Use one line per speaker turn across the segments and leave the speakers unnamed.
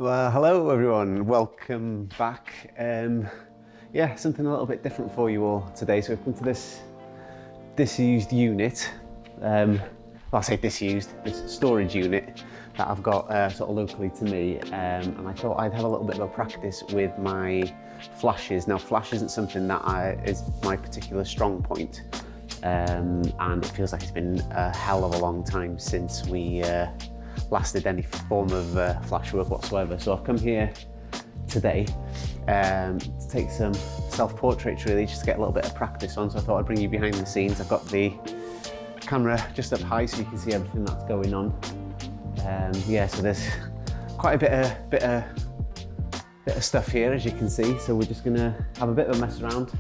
Well, hello everyone, welcome back. Yeah, something a little bit different for you all today. So we've come to this disused unit. Well, I say disused, this storage unit that I've got sort of locally to me. And I thought I'd have a little bit of a practice with my flashes. Now, flash isn't something that is my particular strong point. And it feels like it's been a hell of a long time since we last did any form of flash work whatsoever. So I've come here today to take some self-portraits really, just to get a little bit of practice on. So I thought I'd bring you behind the scenes. I've got the camera just up high so you can see everything that's going on. Yeah, so there's quite a bit of stuff here, as you can see. So we're just gonna have a bit of a mess around,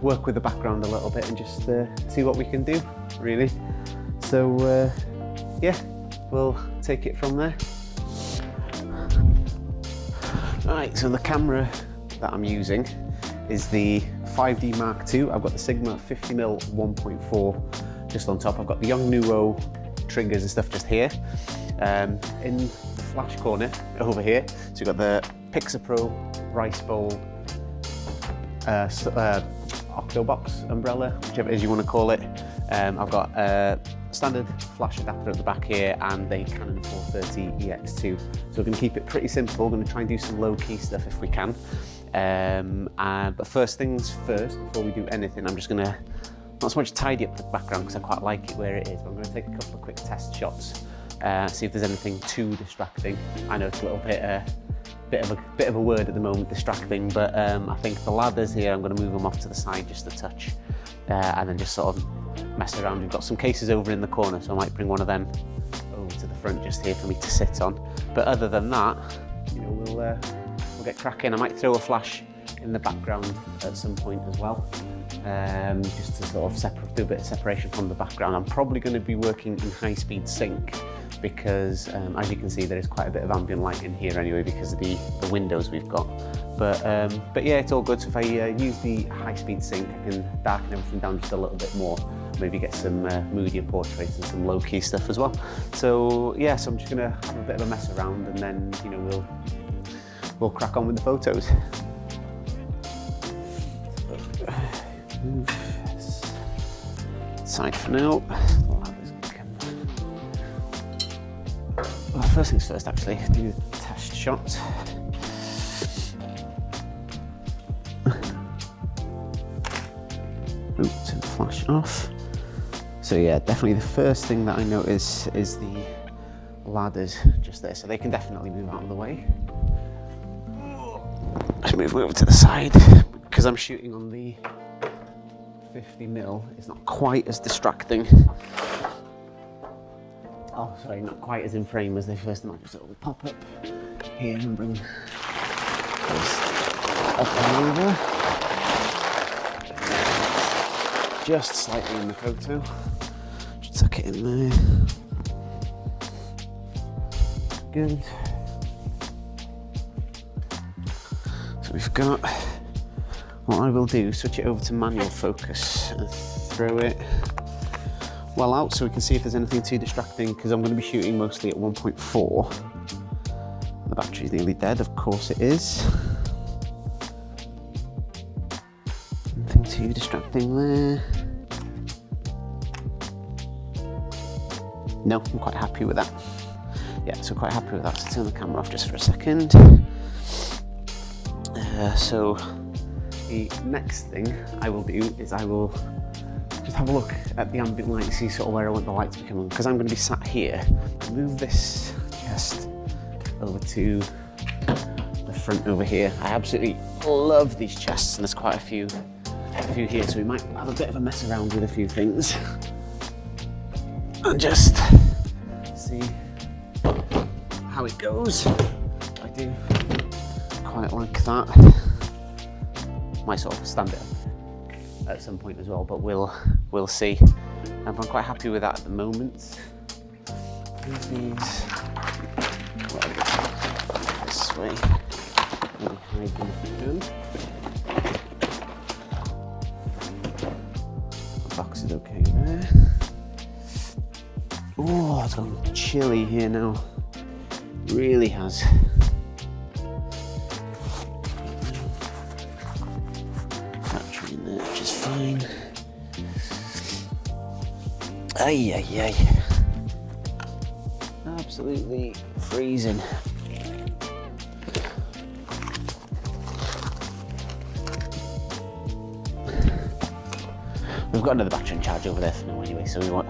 work with the background a little bit and just see what we can do, really. So yeah, we'll take it from there. Right, so the camera that I'm using is the 5D Mark II. I've got the Sigma 50mm 1.4 just on top. I've got the Yongnuo triggers and stuff just here. In the flash corner over here, so you've got the Pixapro Rice Bowl Octobox umbrella, whichever it is you want to call it. I've got a standard flash adapter at the back here and the Canon 430 EX2. So we're going to keep it pretty simple. We're going to try and do some low-key stuff if we can. But first things first, before we do anything, I'm just going to not so much tidy up the background because I quite like it where it is, but I'm going to take a couple of quick test shots, see if there's anything too distracting. I know it's a little bit of a word at the moment, distracting, but I think the ladders here, I'm going to move them off to the side just a touch, and then just sort of mess around. We've got some cases over in the corner, so I might bring one of them over to the front just here for me to sit on. But other than that, you know, we'll get cracking. I might throw a flash in the background at some point as well, just to sort of do a bit of separation from the background. I'm probably going to be working in high-speed sync because, as you can see, there is quite a bit of ambient light in here anyway because of the windows we've got. But yeah, it's all good. So if I use the high-speed sync, I can darken everything down just a little bit more. Maybe get some moodier portraits and some low-key stuff as well. So yeah, so I'm just gonna have a bit of a mess around and then, you know, we'll crack on with the photos. Move this side for now. Well, first things first, actually, do the test shot. Turn the flash off. So yeah, definitely the first thing that I notice is the ladders just there. So they can definitely move out of the way. Let's move over to the side. Because I'm shooting on the 50mm, it's not quite as distracting. Oh, sorry, not quite as in frame as they first might. So we'll pop up here and bring this up and over. Just slightly in the photo. Just tuck it in there. Good. So we've got, what I will do, switch it over to manual focus and throw it well out so we can see if there's anything too distracting, because I'm going to be shooting mostly at 1.4. The battery's nearly dead, of course it is. Nothing too distracting there. No, I'm quite happy with that. Yeah, so quite happy with that. So turn the camera off just for a second. So the next thing I will do is I will just have a look at the ambient light, see sort of where I want the light to be coming, because I'm going to be sat here. Move this chest over to the front over here. I absolutely love these chests, and there's quite a few here, so we might have a bit of a mess around with a few things and just see how it goes. I do quite like that. Might sort of stand it up at some point as well, but we'll see. I'm quite happy with that at the moment. Move these this way. Maybe hide them if we can. The box is okay there. Oh, it's gone chilly here now. Really has. in there, which is fine. Ay, ay, ay. Absolutely freezing. We've got another battery in charge over there for now anyway, so we won't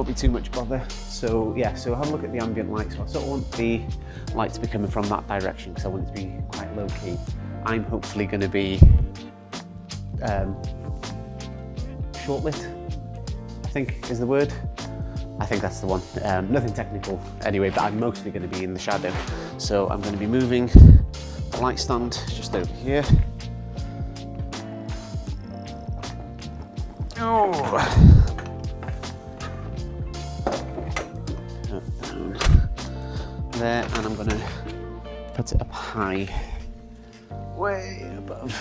be too much bother. So yeah, so have a look at the ambient light. So I sort of want the light to be coming from that direction because I want it to be quite low key. I'm hopefully going to be short lit, I think is the word. I think that's the one. Nothing technical anyway, but I'm mostly going to be in the shadow. So I'm going to be moving the light stand just over here. Oh. Down there, and I'm going to put it up high, way above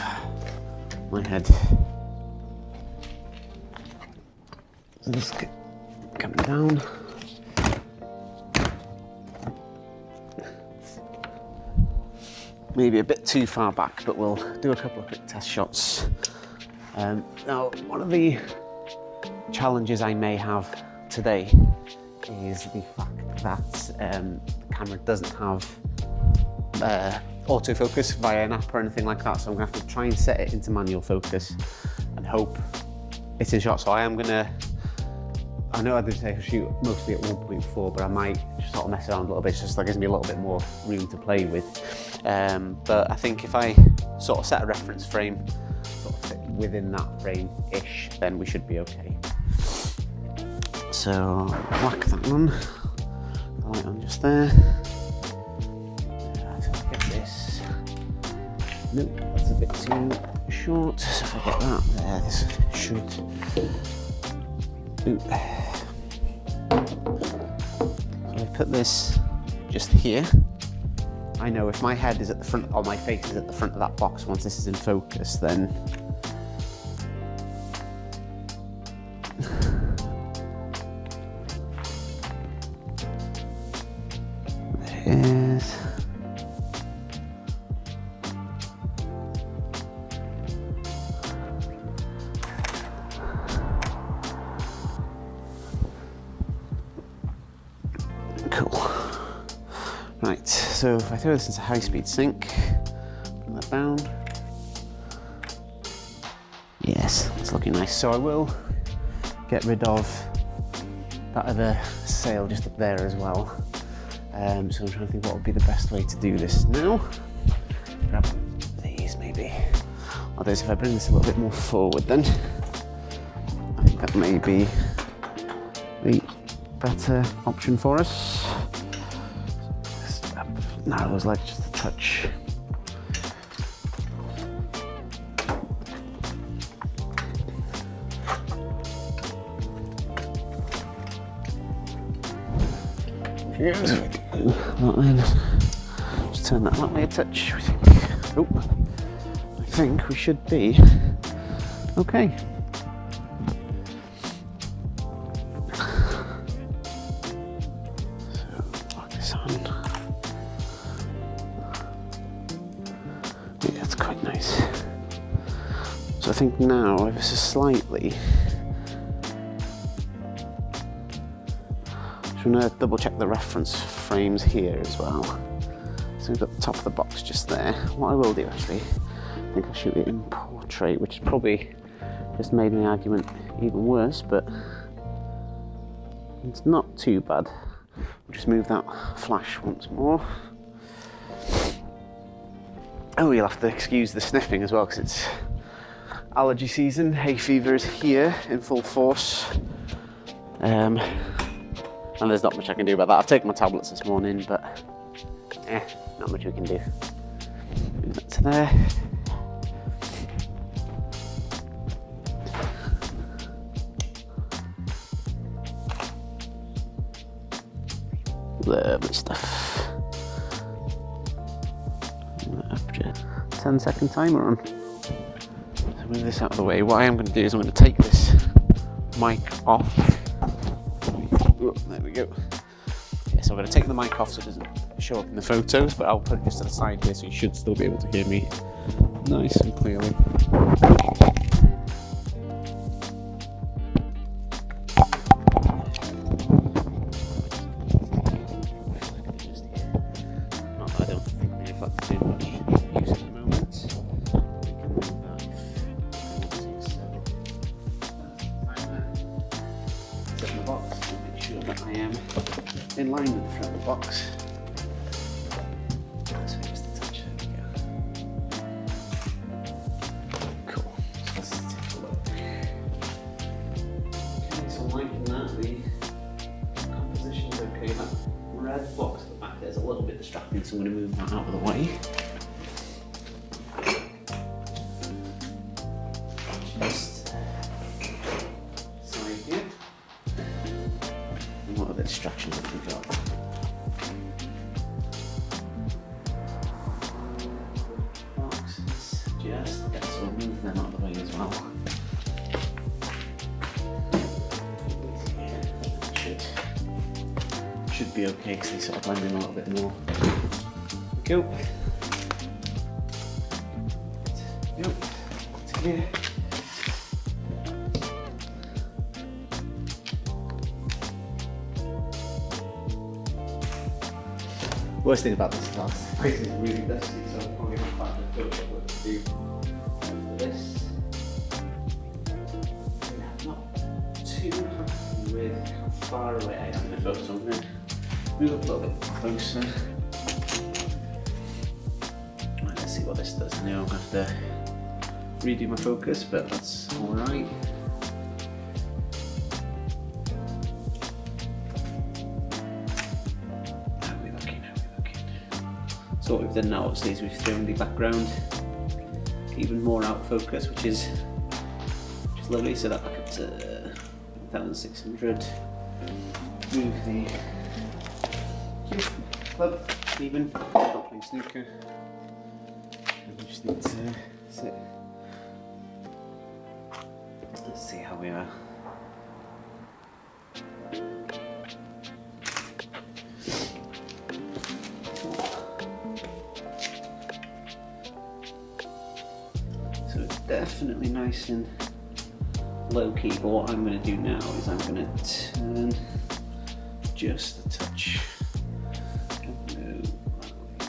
my head. So this coming down. Maybe a bit too far back, but we'll do a couple of quick test shots. Now, one of the challenges I may have today is the fact that the camera doesn't have autofocus via an app or anything like that, so I'm going to have to try and set it into manual focus and hope it's in shot. So I know I did say shoot mostly at 1.4, but I might just sort of mess around a little bit, just that gives me a little bit more room to play with. But I think if I sort of set a reference frame, sort of fit within that frame-ish, then we should be okay. So whack that one, the light on just there. So I get this. Nope, that's a bit too short. So if I get that there, this should. Ooh. So I put this just here. I know if my head is at the front, or my face is at the front of that box, once this is in focus, then there it is. Cool. Right, so if I throw this into high-speed sync, bring that down. Yes, it's looking nice. So I will get rid of that other sail just up there as well. So I'm trying to think what would be the best way to do this now. Grab these maybe. Although if I bring this a little bit more forward then, I think that may be the better option for us. Narrow those legs just a touch. Here's that then. Just turn that way a touch. I think we should be okay. Quite nice. So I think now ever so slightly. Just want to double check the reference frames here as well. So we've got the top of the box just there. What I will do actually, I think I'll shoot it in portrait, which has probably just made my argument even worse, but it's not too bad. We'll just move that flash once more. Oh, you'll have to excuse the sniffing as well because it's allergy season. Hay fever is here in full force. And there's not much I can do about that. I've taken my tablets this morning, but not much we can do. Move that to there. Lovely stuff. 10-second timer on. So move this out of the way. What I am going to do is I'm going to take this mic off. Oh, there we go. Yeah, so I'm going to take the mic off so it doesn't show up in the photos, but I'll put it just to the side here so you should still be able to hear me nice and clearly. not too much use at the moment. We can move that set in the box and make sure that I am in line with the front of the box. So just a touch, there we go. Cool. So let's take a look. Okay, so I'm liking that. The composition's okay. That red box at the back there is a little bit distracting, so I'm going to move that out of the way. Just side here. And what other distractions have we got? Boxes. Just, yeah, so we'll move them out of the way as well. Should be okay because they sort of blend in a little bit more. Go. Go. It's clear. Worst thing about this is this place is really dusty, so I'll probably have quite a bit of work to do for this. Yeah, not too happy with how far away I am in the photo, so I'm going to move up a little bit closer. Right, let's see what this does. I know I'm going to have to redo my focus, but that's alright. How are we looking? So what we've done now obviously is we've thrown the background even more out of focus, which is lovely. So that back up to 1600. Move the club even, not playing snooker. And we just need to sit. Let's see how we are. So it's definitely nice and low key, but what I'm going to do now is I'm going to turn just a touch.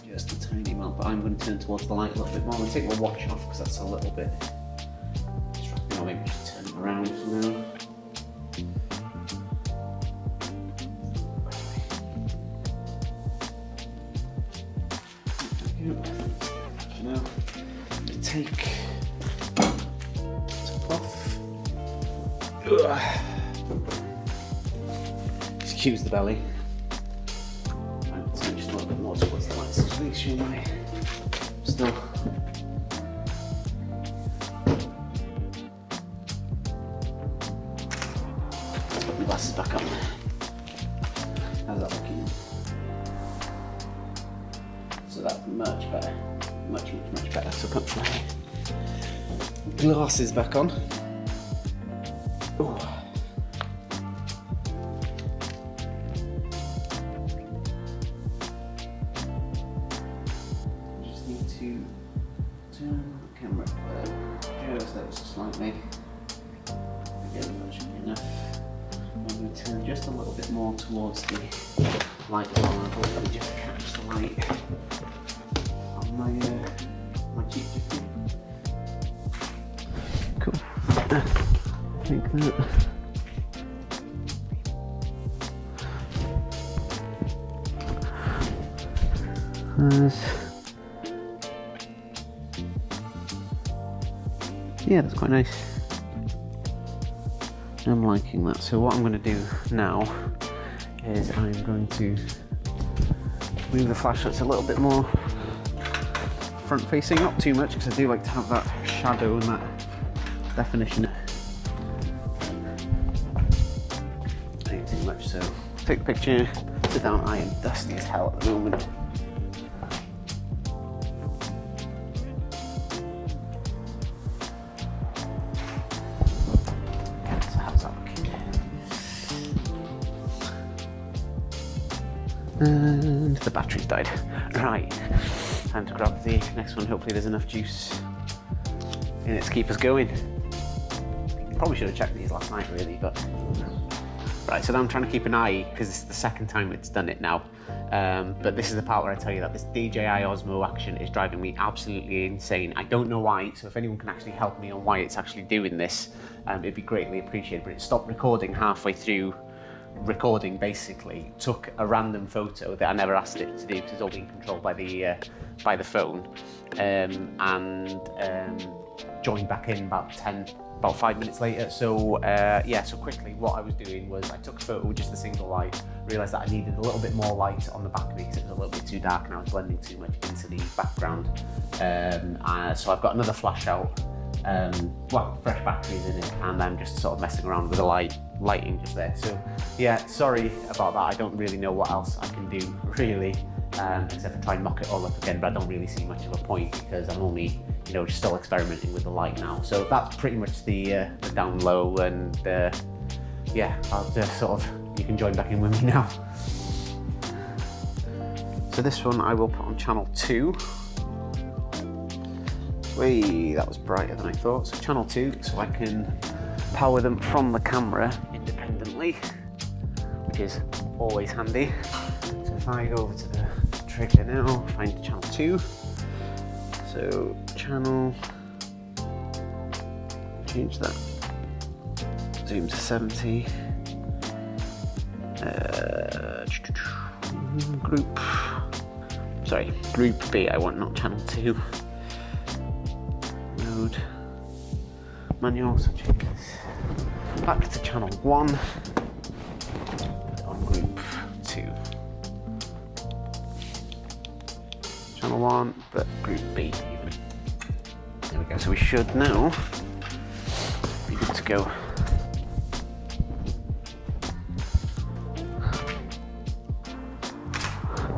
Just a tiny amount, but I'm going to turn towards the light a little bit more. I'm going to take my watch off because that's a little bit distracting. Or maybe just turn it around for now. For now, take top off. Excuse the belly. Right, turn just a little bit more towards the light, so just make sure my still. Let's put my glasses back on. How's that looking? So that's much better. Much better. So put my glasses back on. Ooh. Just need to turn the camera just ever so slightly. Again, that should be enough. I'm going to turn just a little bit more towards the light as well, and hopefully just catch the light on my cheek. Cool. Like that. Yeah, that's quite nice. I'm liking that. So what I'm going to do now is I'm going to move the flashlights a little bit more front facing, not too much because I do like to have that shadow and that definition. Ain't too much, so take the picture, sit down. I am dusty as hell at the moment. So how's that looking? And the battery's died. Right, time to grab the next one. Hopefully there's enough juice in it to keep us going. Probably should have checked these last night really, but Right, so now I'm trying to keep an eye, because this is the second time it's done it now. But this is the part where I tell you that this DJI Osmo action is driving me absolutely insane. I don't know why, so if anyone can actually help me on why it's actually doing this, it'd be greatly appreciated. But it stopped recording halfway through recording, basically. Took a random photo that I never asked it to do, because it's all being controlled by the phone, and joined back in about 5 minutes later. So yeah, so quickly what I was doing was I took a photo with just a single light, realised that I needed a little bit more light on the back of me because it was a little bit too dark and I was blending too much into the background. So I've got another flash out, well, fresh batteries in it, and I'm just sort of messing around with the lighting just there. So yeah, sorry about that. I don't really know what else I can do really, except for try and mock it all up again, but I don't really see much of a point because I'm only, you know, just still experimenting with the light now. So that's pretty much the down low, and yeah, I'll just sort of, you can join back in with me now. So this one I will put on channel 2. Wait, that was brighter than I thought. So channel 2, so I can power them from the camera independently, which is always handy. So if I go over to the trigger now, find channel 2. So channel, change that, zoom to 70, group B I want, not channel 2. Mode, manual, so change this back to channel 1, on group 2. Channel 1, but group B even. There we go, so we should now be good to go.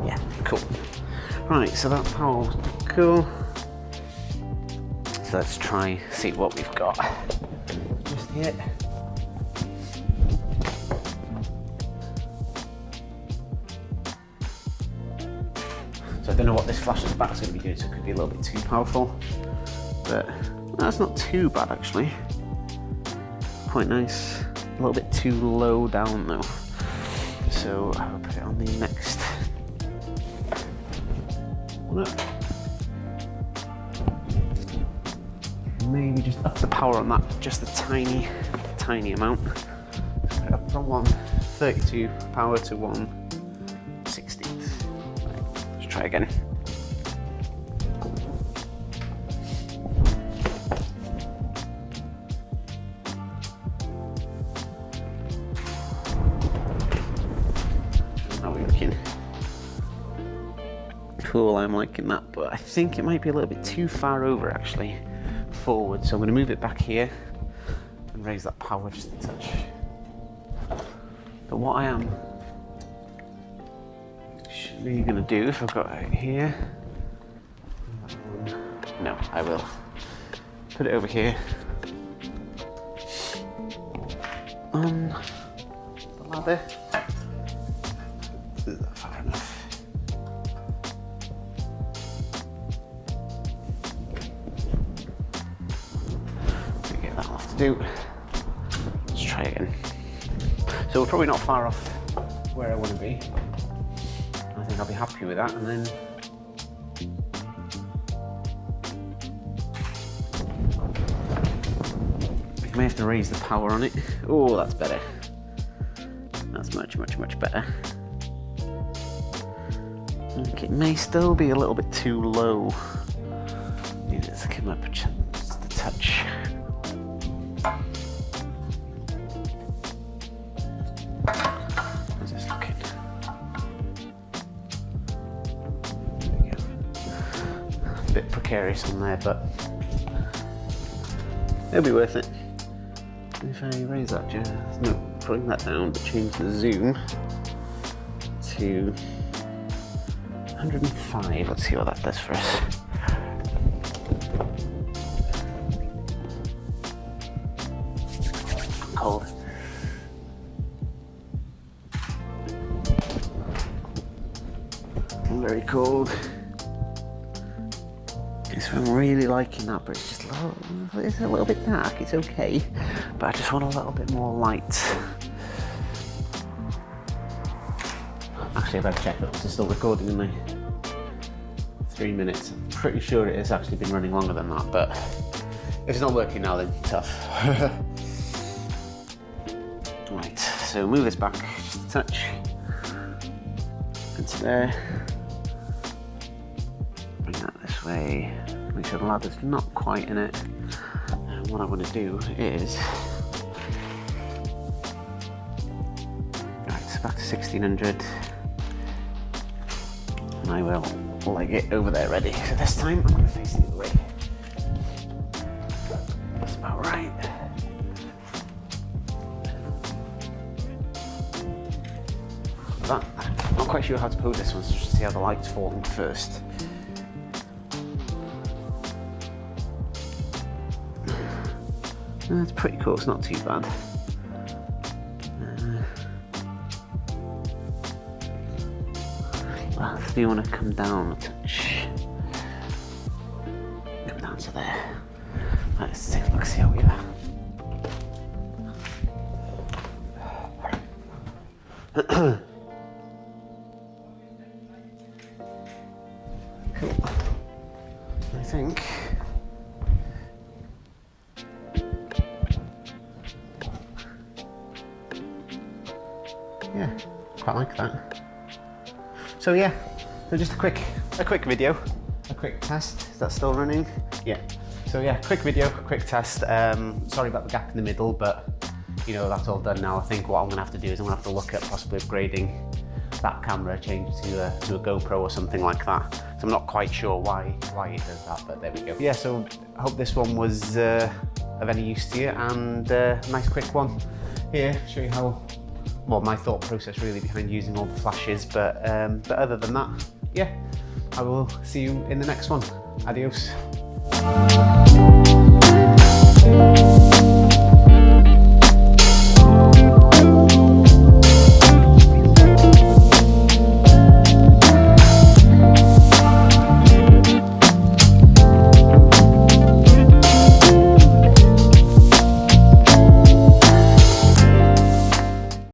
Yeah, cool. Right, so that power was cool. So let's try see what we've got. Just here. So I don't know what this flash at the back is going to be doing, so it could be a little bit too powerful, but that's not too bad actually. Quite nice. A little bit too low down though, so I will put it on the next one up. Maybe just up the power on that just a tiny amount. Put it up from 132 power to 160. Let's try again. How are we looking? Cool, I'm liking that, but I think it might be a little bit too far over actually, forward. So I'm going to move it back here and raise that power just a touch. But what I am actually going to do, if I've got it here, no, I will put it over here on the ladder. Is that far enough? Get that off to do. Let's try again. So we're probably not far off where I want to be. I think I'll be happy with that, and then I may have to raise the power on it. Oh, that's better. That's much better. Okay, it may still be a little bit too low. Need it to come up just a touch. How's this looking? There we go. A bit precarious on there, but it'll be worth it. If I raise that just, no, putting that down, but change the zoom to 105. Let's see what that does for us. Cold. Very cold. So I'm really liking that, but it's a little bit dark. It's okay, but I just want a little bit more light. Actually, I better check that it's still recording in 3 minutes. I'm pretty sure it has actually been running longer than that, but if it's not working now, then tough. Right, so move this back just a touch into there. Bring that this way. Make sure the ladder's not quite in it. And what I want to do is, right, so back to 1600. And I will leg it over there ready. So this time I'm going to face the other way. That's about right. That, I'm not quite sure how to pose this one, so just see how the light's falling first. That's pretty cool, it's not too bad. Well, if you want to come down a touch, come down to there. Let's take a look, see how we are. Cool. I think yeah, quite like that. So yeah, so just a quick video, a quick test. Is that still running? Yeah. So yeah, quick video, quick test. Sorry about the gap in the middle, but you know, that's all done now. I think what I'm gonna have to do is I'm gonna have to look at possibly upgrading that camera, change it to a GoPro or something like that. So I'm not quite sure why it does that, but there we go. Yeah, so I hope this one was of any use to you, and nice quick one here, show you how, well, my thought process really behind using all the flashes, but other than that, yeah, I will see you in the next one. Adios.